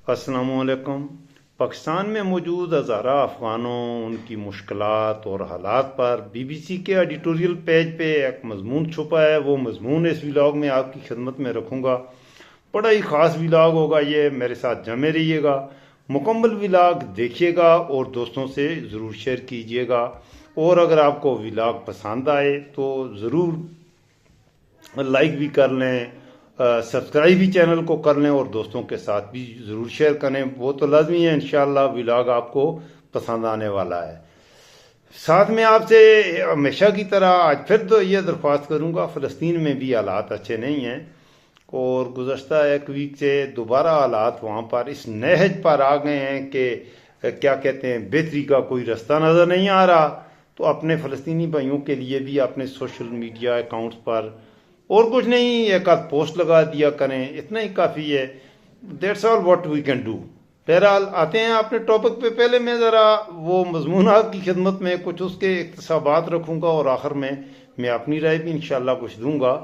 السلام علیکم۔ پاکستان میں موجود ہزارہ افغانوں، ان کی مشکلات اور حالات پر بی بی سی کے ایڈیٹوریل پیج پہ ایک مضمون چھپا ہے۔ وہ مضمون اس ولاگ میں آپ کی خدمت میں رکھوں گا۔ بڑا ہی خاص ولاگ ہوگا یہ، میرے ساتھ جمے رہیے گا، مکمل ولاگ دیکھیے گا اور دوستوں سے ضرور شیئر کیجیے گا۔ اور اگر آپ کو ولاگ پسند آئے تو ضرور لائک بھی کر لیں، سبسکرائب بھی چینل کو کر لیں اور دوستوں کے ساتھ بھی ضرور شیئر کریں۔ وہ تو لازمی ہے، انشاءاللہ ولاگ آپ کو پسند آنے والا ہے۔ ساتھ میں آپ سے ہمیشہ کی طرح آج پھر تو یہ درخواست کروں گا، فلسطین میں بھی حالات اچھے نہیں ہیں اور گزشتہ ایک ویک سے دوبارہ حالات وہاں پر اس نہج پر آ گئے ہیں کہ کیا کہتے ہیں، بہتری کا کوئی رستہ نظر نہیں آ رہا۔ تو اپنے فلسطینی بھائیوں کے لیے بھی اپنے سوشل میڈیا اکاؤنٹس پر اور کچھ نہیں، ایک آدھ پوسٹ لگا دیا کریں، اتنا ہی کافی ہے۔ That's all what we can do. بہرحال آتے ہیں اپنے ٹاپک پہ۔ پہلے میں ذرا وہ مضمون آپ کی خدمت میں کچھ اس کے اقتصابات رکھوں گا اور آخر میں اپنی رائے بھی انشاءاللہ کچھ دوں گا۔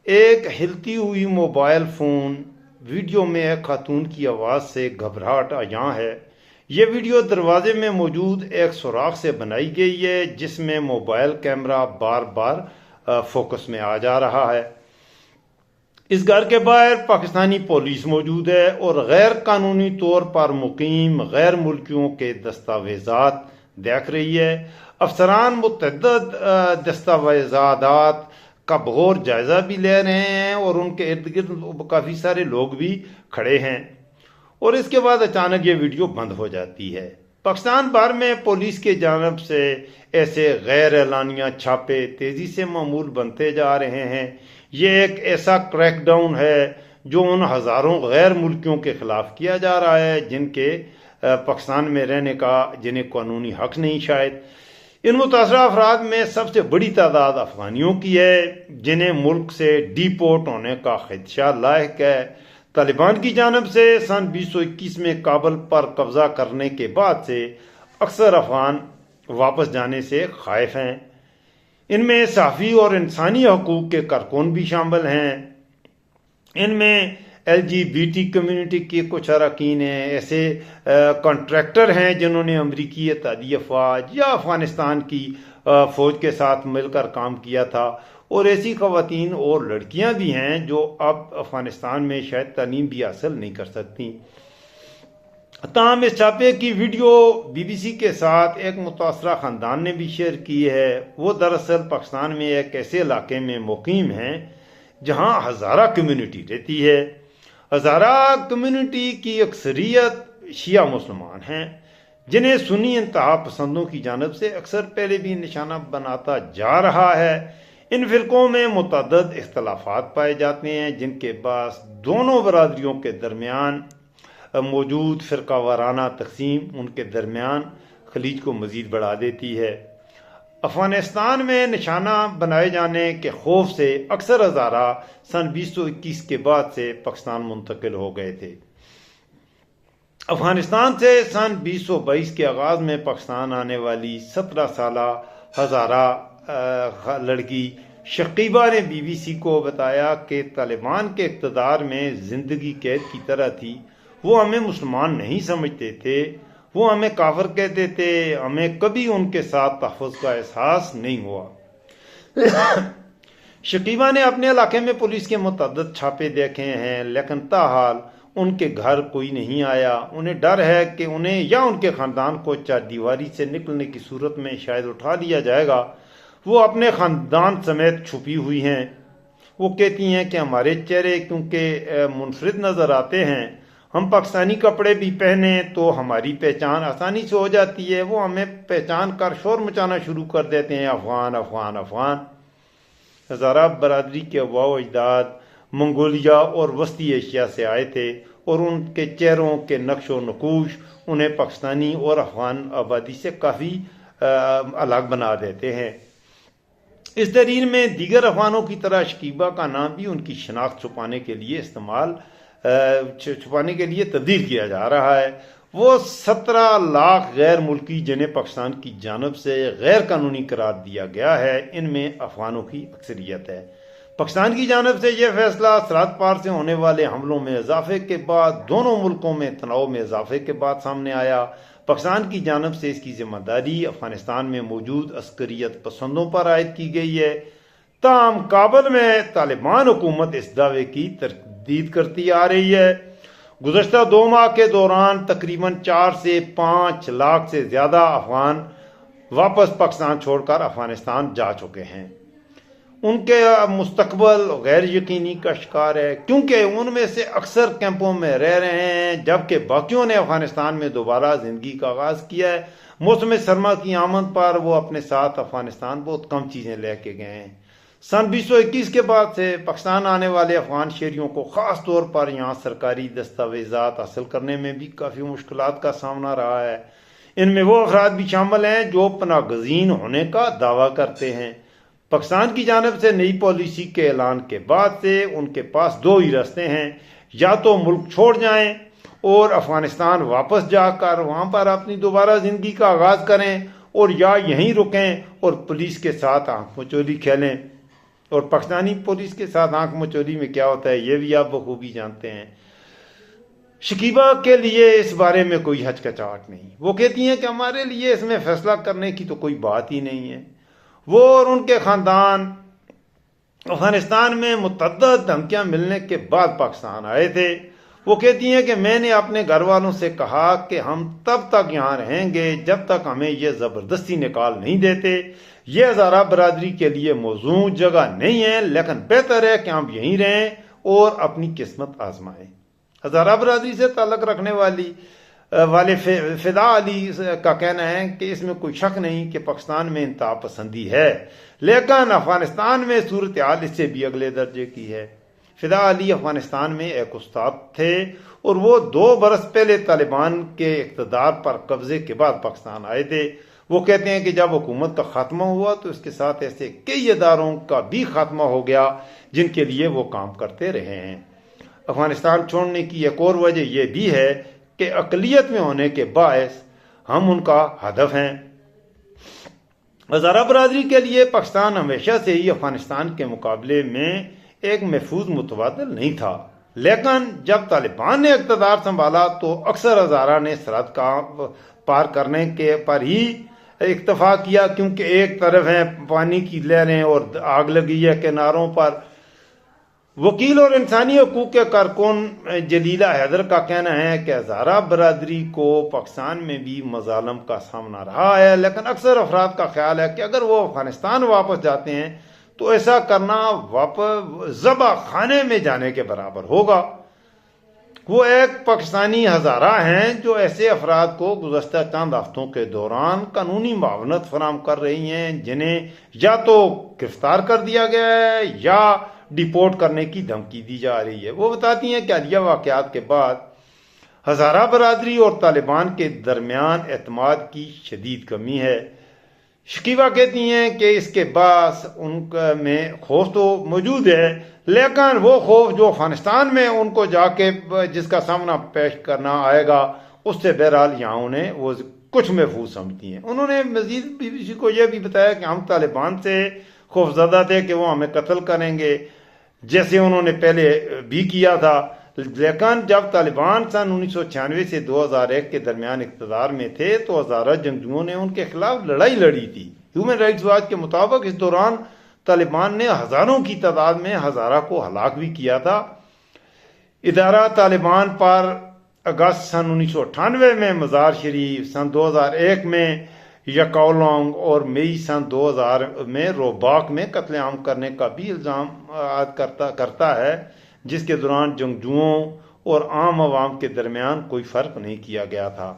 ایک ہلتی ہوئی موبائل فون ویڈیو میں ایک خاتون کی آواز سے گھبراہٹ آیاں ہے۔ یہ ویڈیو دروازے میں موجود ایک سوراخ سے بنائی گئی ہے جس میں موبائل کیمرہ بار بار فوکس میں آ جا رہا ہے۔ اس گھر کے باہر پاکستانی پولیس موجود ہے اور غیر قانونی طور پر مقیم غیر ملکیوں کے دستاویزات دیکھ رہی ہے۔ افسران متعدد دستاویزات کا بغور جائزہ بھی لے رہے ہیں اور ان کے ارد گرد کافی سارے لوگ بھی کھڑے ہیں، اور اس کے بعد اچانک یہ ویڈیو بند ہو جاتی ہے۔ پاکستان بھر میں پولیس کی جانب سے ایسے غیر اعلانیہ چھاپے تیزی سے معمول بنتے جا رہے ہیں۔ یہ ایک ایسا کریک ڈاؤن ہے جو ان ہزاروں غیر ملکیوں کے خلاف کیا جا رہا ہے جن کے پاکستان میں رہنے کا جنہیں قانونی حق نہیں شاید۔ ان متاثرہ افراد میں سب سے بڑی تعداد افغانیوں کی ہے جنہیں ملک سے ڈی پورٹ ہونے کا خدشہ لاحق ہے۔ طالبان کی جانب سے سن 2021 میں کابل پر قبضہ کرنے کے بعد سے اکثر افغان واپس جانے سے خائف ہیں۔ ان میں صحافی اور انسانی حقوق کے کارکن بھی شامل ہیں۔ ان میں L G B T community کے کچھ اراکین ہیں، ایسے کانٹریکٹر ہیں جنہوں نے امریکی اتحادی افواج یا افغانستان کی فوج کے ساتھ مل کر کام کیا تھا، اور ایسی خواتین اور لڑکیاں بھی ہیں جو اب افغانستان میں شاید تعلیم بھی حاصل نہیں کر سکتی۔ تاہم اس چھاپے کی ویڈیو بی بی سی کے ساتھ ایک متاثرہ خاندان نے بھی شیئر کی ہے۔ وہ دراصل پاکستان میں ایک ایسے علاقے میں مقیم ہیں جہاں ہزارہ کمیونٹی رہتی ہے۔ ہزارہ کمیونٹی کی اکثریت شیعہ مسلمان ہیں جنہیں سنی انتہا پسندوں کی جانب سے اکثر پہلے بھی نشانہ بناتا جا رہا ہے۔ ان فرقوں میں متعدد اختلافات پائے جاتے ہیں جن کے باعث دونوں برادریوں کے درمیان موجود فرقہ وارانہ تقسیم ان کے درمیان خلیج کو مزید بڑھا دیتی ہے۔ افغانستان میں نشانہ بنائے جانے کے خوف سے اکثر ہزارہ سن 2021 کے بعد سے پاکستان منتقل ہو گئے تھے۔ افغانستان سے سن 2022 کے آغاز میں پاکستان آنے والی 17 سالہ ہزارہ لڑکی شقیبہ نے بی بی سی کو بتایا کہ طالبان کے اقتدار میں زندگی قید کی طرح تھی۔ وہ ہمیں مسلمان نہیں سمجھتے تھے، وہ ہمیں کافر کہتے تھے، ہمیں کبھی ان کے ساتھ تحفظ کا احساس نہیں ہوا۔ شقیبہ نے اپنے علاقے میں پولیس کے متعدد چھاپے دیکھے ہیں لیکن تاحال ان کے گھر کوئی نہیں آیا۔ انہیں ڈر ہے کہ انہیں یا ان کے خاندان کو چار دیواری سے نکلنے کی صورت میں شاید اٹھا لیا جائے گا۔ وہ اپنے خاندان سمیت چھپی ہوئی ہیں۔ وہ کہتی ہیں کہ ہمارے چہرے کیونکہ منفرد نظر آتے ہیں، ہم پاکستانی کپڑے بھی پہنیں تو ہماری پہچان آسانی سے ہو جاتی ہے۔ وہ ہمیں پہچان کر شور مچانا شروع کر دیتے ہیں، افغان افغان افغان۔ ہزارہ برادری کے آباء و اجداد منگولیا اور وسطی ایشیا سے آئے تھے اور ان کے چہروں کے نقش و نقوش انہیں پاکستانی اور افغان آبادی سے کافی الگ بنا دیتے ہیں۔ اس تحریر میں دیگر افغانوں کی طرح شکیبہ کا نام بھی ان کی شناخت چھپانے کے لیے تبدیل کیا جا رہا ہے۔ وہ 17 لاکھ غیر ملکی جنہیں پاکستان کی جانب سے غیر قانونی قرار دیا گیا ہے، ان میں افغانوں کی اکثریت ہے۔ پاکستان کی جانب سے یہ فیصلہ سرحد پار سے ہونے والے حملوں میں اضافے کے بعد دونوں ملکوں میں تناؤ میں اضافے کے بعد سامنے آیا۔ پاکستان کی جانب سے اس کی ذمہ داری افغانستان میں موجود عسکریت پسندوں پر عائد کی گئی ہے۔ تاہم کابل میں طالبان حکومت اس دعوے کی تردید کرتی آ رہی ہے۔ گزشتہ 2 ماہ کے دوران تقریباً 4 سے 5 لاکھ سے زیادہ افغان واپس پاکستان چھوڑ کر افغانستان جا چکے ہیں۔ ان کے مستقبل غیر یقینی کا شکار ہے، کیونکہ ان میں سے اکثر کیمپوں میں رہ رہے ہیں، جبکہ باقیوں نے افغانستان میں دوبارہ زندگی کا آغاز کیا ہے۔ موسم سرما کی آمد پر وہ اپنے ساتھ افغانستان بہت کم چیزیں لے کے گئے ہیں۔ سن 2021 کے بعد سے پاکستان آنے والے افغان شہریوں کو خاص طور پر یہاں سرکاری دستاویزات حاصل کرنے میں بھی کافی مشکلات کا سامنا رہا ہے۔ ان میں وہ افراد بھی شامل ہیں جو پناہ گزین ہونے کا دعویٰ کرتے ہیں۔ پاکستان کی جانب سے نئی پالیسی کے اعلان کے بعد سے ان کے پاس 2 ہی راستے ہیں، یا تو ملک چھوڑ جائیں اور افغانستان واپس جا کر وہاں پر اپنی دوبارہ زندگی کا آغاز کریں، اور یا یہیں رکیں اور پولیس کے ساتھ آنکھ مچولی کھیلیں۔ اور پاکستانی پولیس کے ساتھ آنکھ مچولی میں کیا ہوتا ہے یہ بھی آپ بخوبی جانتے ہیں۔ شکیبا کے لیے اس بارے میں کوئی ہچکچاہٹ نہیں، وہ کہتی ہیں کہ ہمارے لیے اس میں فیصلہ کرنے کی تو کوئی بات ہی نہیں ہے۔ وہ اور ان کے خاندان افغانستان میں متعدد دھمکیاں ملنے کے بعد پاکستان آئے تھے۔ وہ کہتی ہیں کہ میں نے اپنے گھر والوں سے کہا کہ ہم تب تک یہاں رہیں گے جب تک ہمیں یہ زبردستی نکال نہیں دیتے۔ یہ ہزارہ برادری کے لیے موزوں جگہ نہیں ہے، لیکن بہتر ہے کہ ہم یہیں رہیں اور اپنی قسمت آزمائیں۔ ہزارہ برادری سے تعلق رکھنے والے فدا علی کا کہنا ہے کہ اس میں کوئی شک نہیں کہ پاکستان میں انتہا پسندی ہے، لیکن افغانستان میں صورتحال اس سے بھی اگلے درجے کی ہے۔ فدا علی افغانستان میں ایک استاد تھے اور وہ 2 برس پہلے طالبان کے اقتدار پر قبضے کے بعد پاکستان آئے تھے۔ وہ کہتے ہیں کہ جب حکومت کا خاتمہ ہوا تو اس کے ساتھ ایسے کئی اداروں کا بھی خاتمہ ہو گیا جن کے لیے وہ کام کرتے رہے ہیں۔ افغانستان چھوڑنے کی ایک اور وجہ یہ بھی ہے کہ اقلیت میں ہونے کے باعث ہم ان کا ہدف ہیں۔ ہزارہ برادری کے لیے پاکستان ہمیشہ سے ہی افغانستان کے مقابلے میں ایک محفوظ متبادل نہیں تھا، لیکن جب طالبان نے اقتدار سنبھالا تو اکثر ہزارہ نے سرحد پار کرنے کے پر ہی اکتفا کیا، کیونکہ ایک طرف ہے پانی کی لہریں اور آگ لگی ہے کناروں پر۔ وکیل اور انسانی حقوق کے کارکن جلیلہ حیدر کا کہنا ہے کہ ہزارہ برادری کو پاکستان میں بھی مظالم کا سامنا رہا ہے، لیکن اکثر افراد کا خیال ہے کہ اگر وہ افغانستان واپس جاتے ہیں تو ایسا کرنا واپس ذبح خانے میں جانے کے برابر ہوگا۔ وہ ایک پاکستانی ہزارہ ہیں جو ایسے افراد کو گزشتہ چند ہفتوں کے دوران قانونی معاونت فراہم کر رہی ہیں جنہیں یا تو گرفتار کر دیا گیا ہے یا ڈیپورٹ کرنے کی دھمکی دی جا رہی ہے۔ وہ بتاتی ہیں کہ حالیہ واقعات کے بعد ہزارہ برادری اور طالبان کے درمیان اعتماد کی شدید کمی ہے۔ شکیبا کہتی ہیں کہ اس کے باعث ان میں خوف تو موجود ہے، لیکن وہ خوف جو افغانستان میں ان کو جا کے جس کا سامنا پیش کرنا آئے گا اس سے بہرحال یہاں انہیں وہ کچھ محفوظ سمجھتی ہیں۔ انہوں نے مزید BBC کو یہ بھی بتایا کہ ہم طالبان سے خوف زدہ تھے کہ وہ ہمیں قتل کریں گے، جیسے انہوں نے پہلے بھی کیا تھا، لیکن جب طالبان سن 1996 سے 2001 کے درمیان اقتدار میں تھے تو ہزارہ جنگجوؤں نے ان کے خلاف لڑائی لڑی تھی۔ ہیومن رائٹس واچ کے مطابق اس دوران طالبان نے ہزاروں کی تعداد میں ہزارہ کو ہلاک بھی کیا تھا۔ ادارہ طالبان پر اگست سن 1998 میں مزار شریف، سن 2001 میں یکاولونگ اور مئی سن 2000 میں روباک میں قتل عام کرنے کا بھی الزام عائد کرتا ہے، جس کے دوران جنگجوؤں اور عام عوام کے درمیان کوئی فرق نہیں کیا گیا تھا۔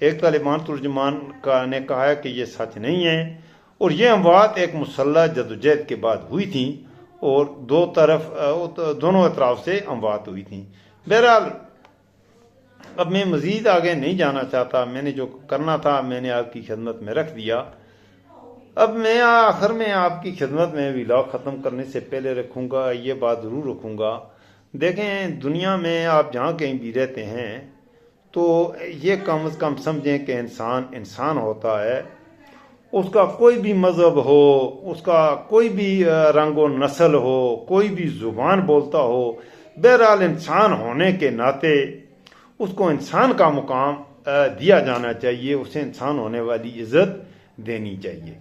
ایک طالبان ترجمان نے کہا ہے کہ یہ سچ نہیں ہے اور یہ اموات ایک مسلح جدوجہد کے بعد ہوئی تھیں اور دونوں اطراف سے اموات ہوئی تھیں۔ بہرحال اب میں مزید آگے نہیں جانا چاہتا، میں نے جو کرنا تھا میں نے آپ کی خدمت میں رکھ دیا۔ اب میں آخر میں آپ کی خدمت میں ولاگ ختم کرنے سے پہلے رکھوں گا، یہ بات ضرور رکھوں گا، دیکھیں دنیا میں آپ جہاں کہیں بھی رہتے ہیں تو یہ کم از کم سمجھیں کہ انسان ہوتا ہے اس کا کوئی بھی مذہب ہو، اس کا کوئی بھی رنگ و نسل ہو، کوئی بھی زبان بولتا ہو، بہرحال انسان ہونے کے ناطے اس کو انسان کا مقام دیا جانا چاہیے، اسے انسان ہونے والی عزت دینی چاہیے۔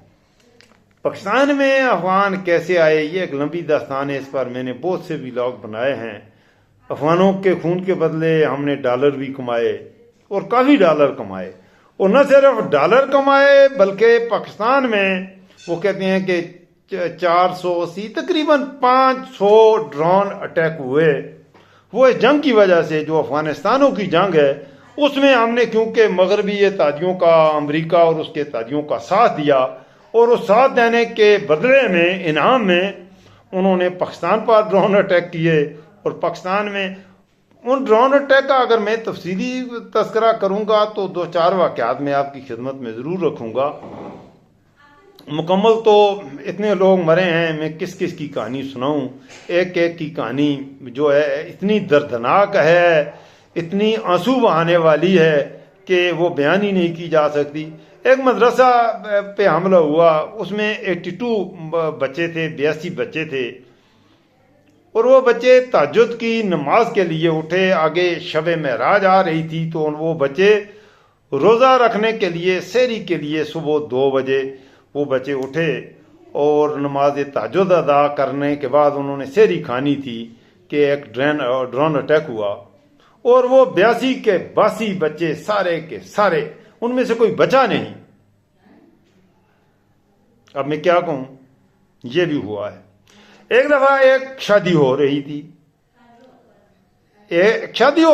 پاکستان میں افغان کیسے آئے، یہ ایک لمبی داستان ہے، اس پر میں نے بہت سے ولاگ بنائے ہیں۔ افغانوں کے خون کے بدلے ہم نے ڈالر بھی کمائے اور کافی ڈالر کمائے، اور نہ صرف ڈالر کمائے بلکہ پاکستان میں وہ کہتے ہیں کہ 480 تقریباً 500 ڈرون اٹیک ہوئے۔ وہ اس جنگ کی وجہ سے جو افغانستانوں کی جنگ ہے اس میں ہم نے کیونکہ مغربی اتحادیوں کا، امریکہ اور اس کے اتحادیوں کا ساتھ دیا، اور اس ساتھ دینے کے بدلے میں انعام میں انہوں نے پاکستان پر ڈرون اٹیک کیے، اور پاکستان میں ان ڈرون اٹیک کا اگر میں تفصیلی تذکرہ کروں گا تو 2-4 واقعات میں آپ کی خدمت میں ضرور رکھوں گا۔ مکمل تو اتنے لوگ مرے ہیں، میں کس کس کی کہانی سناؤں۔ ایک ایک کی کہانی جو ہے اتنی دردناک ہے، اتنی آنسو بہانے والی ہے کہ وہ بیان ہی نہیں کی جا سکتی۔ ایک مدرسہ پہ حملہ ہوا، اس میں 82 بچے تھے، 82 بچے تھے، اور وہ بچے تہجد کی نماز کے لیے اٹھے۔ آگے شب معراج آ رہی تھی تو وہ بچے روزہ رکھنے کے لیے، سحری کے لیے صبح 2 بجے وہ بچے اٹھے، اور نماز تہجد ادا کرنے کے بعد انہوں نے سحری کھانی تھی کہ ایک ڈرون اٹیک ہوا، اور وہ 82 کے 82 بچے سارے کے سارے، ان میں سے کوئی بچا نہیں۔ اب میں کیا کہوں، یہ بھی ہوا ہے۔ ایک دفعہ ایک شادی ہو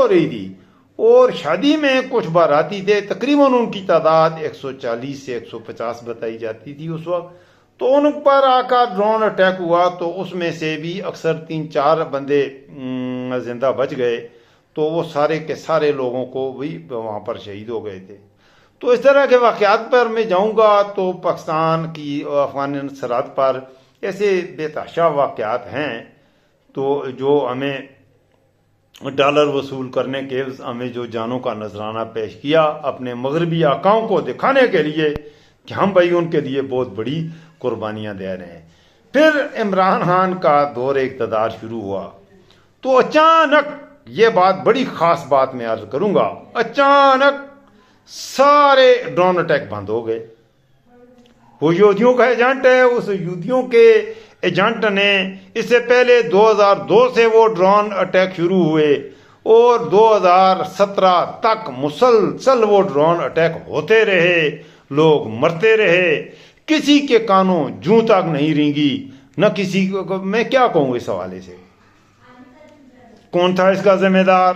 رہی تھی، اور شادی میں کچھ باراتی تھے، تقریباً ان کی تعداد 140 سے 150 بتائی جاتی تھی اس وقت۔ تو ان پر آ کر ڈرون اٹیک ہوا، تو اس میں سے بھی اکثر 3-4 بندے زندہ بچ گئے، تو وہ سارے کے سارے لوگوں کو بھی وہاں پر شہید ہو گئے تھے۔ تو اس طرح کے واقعات پر میں جاؤں گا تو پاکستان کی افغان سرحد پر ایسے بے تحاشا واقعات ہیں تو جو ہمیں ڈالر وصول کرنے کے ہمیں جو جانوں کا نذرانہ پیش کیا اپنے مغربی آقاؤں کو دکھانے کے لیے کہ ہم بھائی ان کے لیے بہت بڑی قربانیاں دے رہے ہیں۔ پھر عمران خان کا دور اقتدار شروع ہوا، تو اچانک، یہ بات بڑی خاص بات میں عرض کروں گا، اچانک سارے ڈرون اٹیک بند ہو گئے۔ وہ یہودیوں کا ایجنٹ ہے، اس یہودیوں کے ایجنٹ نے اس سے پہلے 2002 سے وہ ڈرون اٹیک شروع ہوئے، اور 2017 تک مسلسل وہ ڈرون اٹیک ہوتے رہے، لوگ مرتے رہے، کسی کے کانوں جوں تک نہیں رینگی، نہ کسی کو۔ میں کیا کہوں اس حوالے سے، کون تھا اس کا ذمہ دار؟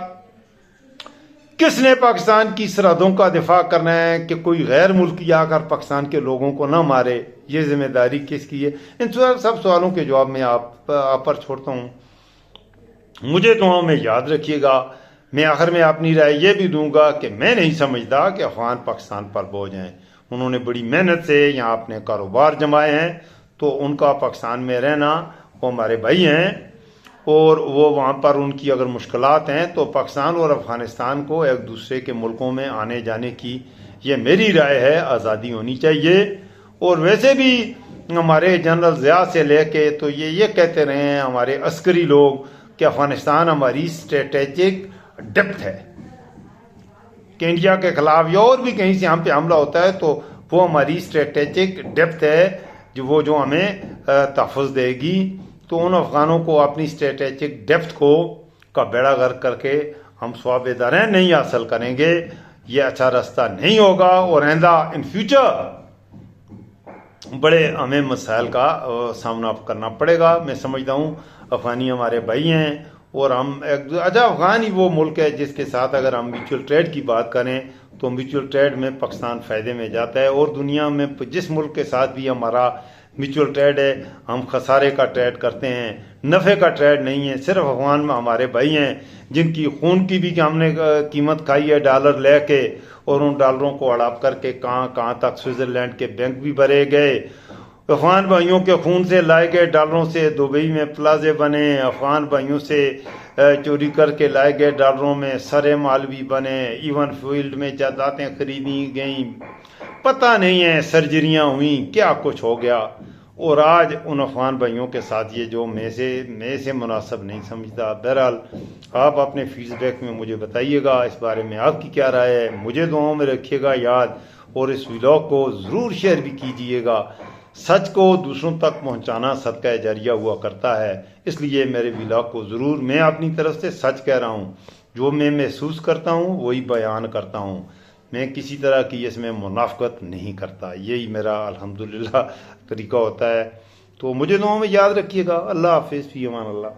کس نے پاکستان کی سرحدوں کا دفاع کرنا ہے کہ کوئی غیر ملکی آ کر پاکستان کے لوگوں کو نہ مارے؟ یہ ذمہ داری کس کی ہے؟ ان سب سوالوں کے جواب میں آپ پر چھوڑتا ہوں۔ مجھے دعاؤں میں یاد رکھیے گا۔ میں آخر میں اپنی رائے یہ بھی دوں گا کہ میں نہیں سمجھتا کہ افغان پاکستان پر بوجھ ہیں۔ انہوں نے بڑی محنت سے یہاں اپنے کاروبار جمائے ہیں، تو ان کا پاکستان میں رہنا، وہ ہمارے بھائی ہیں، اور وہ وہاں پر ان کی اگر مشکلات ہیں تو پاکستان اور افغانستان کو ایک دوسرے کے ملکوں میں آنے جانے کی، یہ میری رائے ہے، آزادی ہونی چاہیے۔ اور ویسے بھی ہمارے جنرل ضیاء سے لے کے تو یہ کہتے رہے ہیں ہمارے عسکری لوگ کہ افغانستان ہماری اسٹریٹجک ڈیپتھ ہے، کہ انڈیا کے خلاف یا اور بھی کہیں سے ہم پہ حملہ ہوتا ہے تو وہ ہماری اسٹریٹجک ڈیپتھ ہے جو ہمیں تحفظ دے گی۔ تو ان افغانوں کو اپنی اسٹریٹجک ڈیپتھ کا بیڑا غرق کر کے ہم ثواب دارین نہیں حاصل کریں گے، یہ اچھا راستہ نہیں ہوگا، اور آئندہ ان فیوچر بڑے ہمیں مسائل کا سامنا کرنا پڑے گا۔ میں سمجھتا ہوں افغانی ہمارے بھائی ہیں، اور ہم اچھا افغان ہی وہ ملک ہے جس کے ساتھ اگر ہم میوچل ٹریڈ کی بات کریں تو میوچل ٹریڈ میں پاکستان فائدے میں جاتا ہے، اور دنیا میں جس ملک کے ساتھ بھی ہمارا میوچل ٹریڈ ہے ہم خسارے کا ٹریڈ کرتے ہیں، نفع کا ٹریڈ نہیں ہے۔ صرف افغان میں ہمارے بھائی ہیں جن کی خون کی بھی ہم نے قیمت کھائی ہے ڈالر لے کے، اور ان ڈالروں کو ہڑپ کر کے کہاں تک سوئٹزرلینڈ کے بینک بھی بھرے گئے۔ افغان بھائیوں کے خون سے لائے گئے ڈالروں سے دبئی میں پلازے بنے، افغان بھائیوں سے چوری کر کے لائے گئے ڈالروں میں سرے مال بھی بنے، ایون فیلڈ میں جائیدادیں خریدی گئیں، پتہ نہیں ہے سرجریاں ہوئیں کیا کچھ ہو گیا، اور آج ان افغان بھائیوں کے ساتھ یہ جو میں سے مناسب نہیں سمجھتا۔ بہرحال آپ اپنے فیڈ بیک میں مجھے بتائیے گا اس بارے میں آپ کی کیا رائے ہے، مجھے دعاؤں میں رکھیے گا یاد، اور اس ولاگ کو ضرور شیئر بھی کیجیے گا۔ سچ کو دوسروں تک پہنچانا صدقہ جاریہ ہوا کرتا ہے، اس لیے میرے ولاگ کو ضرور، میں اپنی طرف سے سچ کہہ رہا ہوں، جو میں محسوس کرتا ہوں وہی بیان کرتا ہوں، میں کسی طرح کی اس میں منافقت نہیں کرتا، یہی میرا الحمدللہ طریقہ ہوتا ہے۔ تو مجھے دعاؤں میں یاد رکھیے گا۔ اللہ حافظ، فی امان اللہ۔